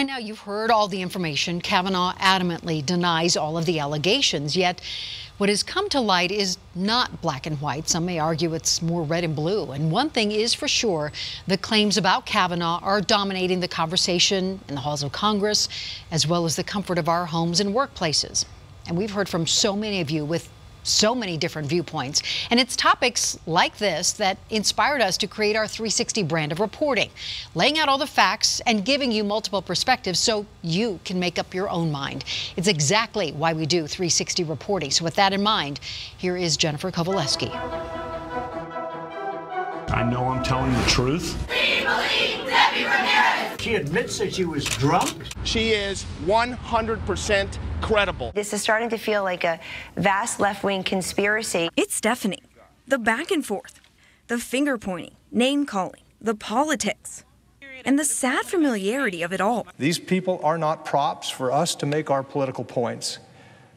By now, you've heard all the information. Kavanaugh adamantly denies all of the allegations, yet what has come to light is not black and white. Some may argue it's more red and blue. And one thing is for sure, the claims about Kavanaugh are dominating the conversation in the halls of Congress, as well as the comfort of our homes and workplaces. And we've heard from so many of you with so many different viewpoints. And it's topics like this that inspired us to create our 360 brand of reporting, laying out all the facts and giving you multiple perspectives so you can make up your own mind. It's exactly why we do 360 reporting. So with that in mind, here is Jennifer Kovaleski. I know I'm telling the truth. We believe Debbie Ramirez. She admits that she was drunk. She is 100% credible. This is starting to feel like a vast left-wing conspiracy. It's deafening. The back and forth, the finger pointing, name calling, the politics, and the sad familiarity of it all. These people are not props for us to make our political points,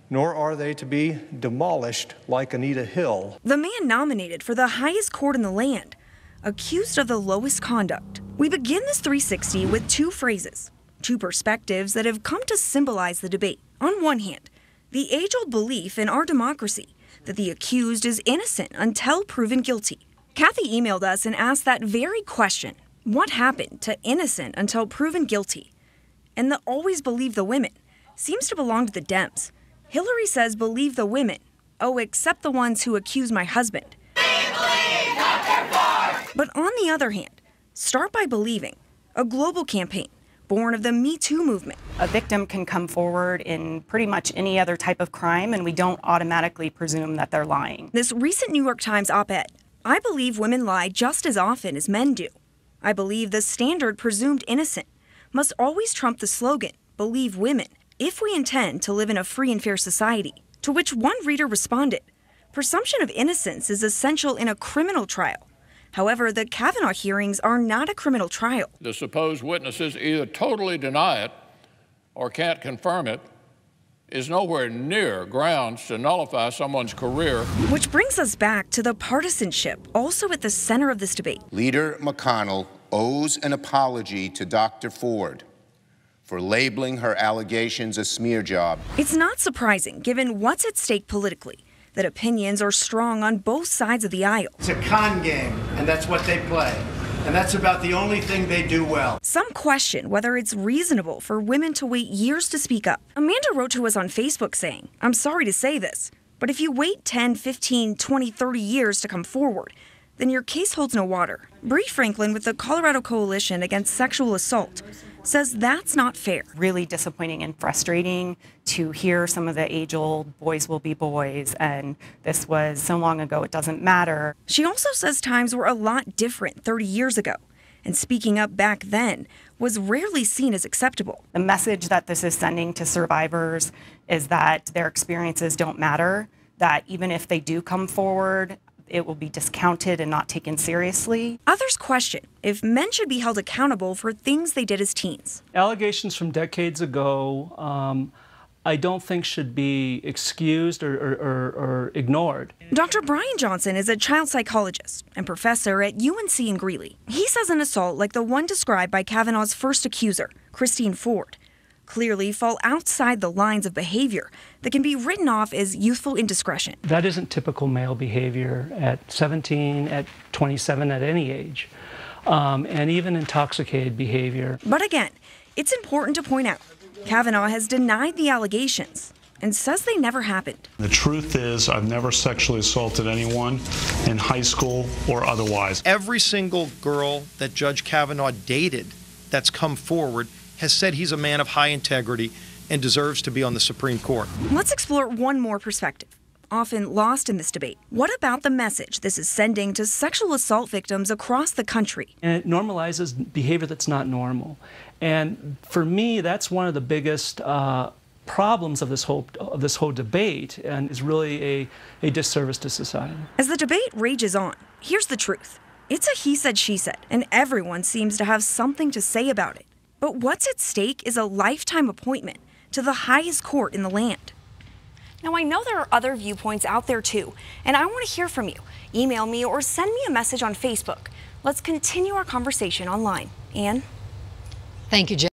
nor are they to be demolished like Anita Hill. The man nominated for the highest court in the land, accused of the lowest conduct. We begin this 360 with two phrases, two perspectives that have come to symbolize the debate. On one hand, the age-old belief in our democracy that the accused is innocent until proven guilty. Kathy emailed us and asked that very question. What happened to innocent until proven guilty? And the always believe the women seems to belong to the Dems. Hillary says believe the women. Oh, except the ones who accuse my husband. We believe Dr. Ford. But on the other hand, start by believing. A global campaign born of the Me Too movement. A victim can come forward in pretty much any other type of crime, and we don't automatically presume that they're lying. This recent New York Times op-ed, I believe women lie just as often as men do. I believe the standard presumed innocent must always trump the slogan, believe women, if we intend to live in a free and fair society. To which one reader responded, presumption of innocence is essential in a criminal trial. However, the Kavanaugh hearings are not a criminal trial. The supposed witnesses either totally deny it or can't confirm it is nowhere near grounds to nullify someone's career. Which brings us back to the partisanship also at the center of this debate. Leader McConnell owes an apology to Dr. Ford for labeling her allegations a smear job. It's not surprising, given what's at stake politically, that opinions are strong on both sides of the aisle. It's a con game, and that's what they play. And that's about the only thing they do well. Some question whether it's reasonable for women to wait years to speak up. Amanda wrote to us on Facebook saying, I'm sorry to say this, but if you wait 10, 15, 20, 30 years to come forward, then your case holds no water. Bree Franklin with the Colorado Coalition Against Sexual Assault says that's not fair. Really disappointing and frustrating to hear some of the age-old boys will be boys, and this was so long ago it doesn't matter. She also says times were a lot different 30 years ago, and speaking up back then was rarely seen as acceptable. The message that this is sending to survivors is that their experiences don't matter, that even if they do come forward, it will be discounted and not taken seriously. Others question if men should be held accountable for things they did as teens. Allegations from decades ago, I don't think should be excused or ignored. Dr. Brian Johnson is a child psychologist and professor at UNC in Greeley. He says an assault like the one described by Kavanaugh's first accuser, Christine Ford, clearly fall outside the lines of behavior that can be written off as youthful indiscretion. That isn't typical male behavior at 17, at 27, at any age, and even intoxicated behavior. But again, it's important to point out, Kavanaugh has denied the allegations and says they never happened. The truth is, I've never sexually assaulted anyone in high school or otherwise. Every single girl that Judge Kavanaugh dated that's come forward has said he's a man of high integrity and deserves to be on the Supreme Court. Let's explore one more perspective, often lost in this debate. What about the message this is sending to sexual assault victims across the country? And it normalizes behavior that's not normal. And for me, that's one of the biggest problems of this whole debate, and is really a disservice to society. As the debate rages on, here's the truth. It's a he said, she said, and everyone seems to have something to say about it. But what's at stake is a lifetime appointment to the highest court in the land. Now, I know there are other viewpoints out there too, and I want to hear from you. Email me or send me a message on Facebook. Let's continue our conversation online. Ann? Thank you, Jen.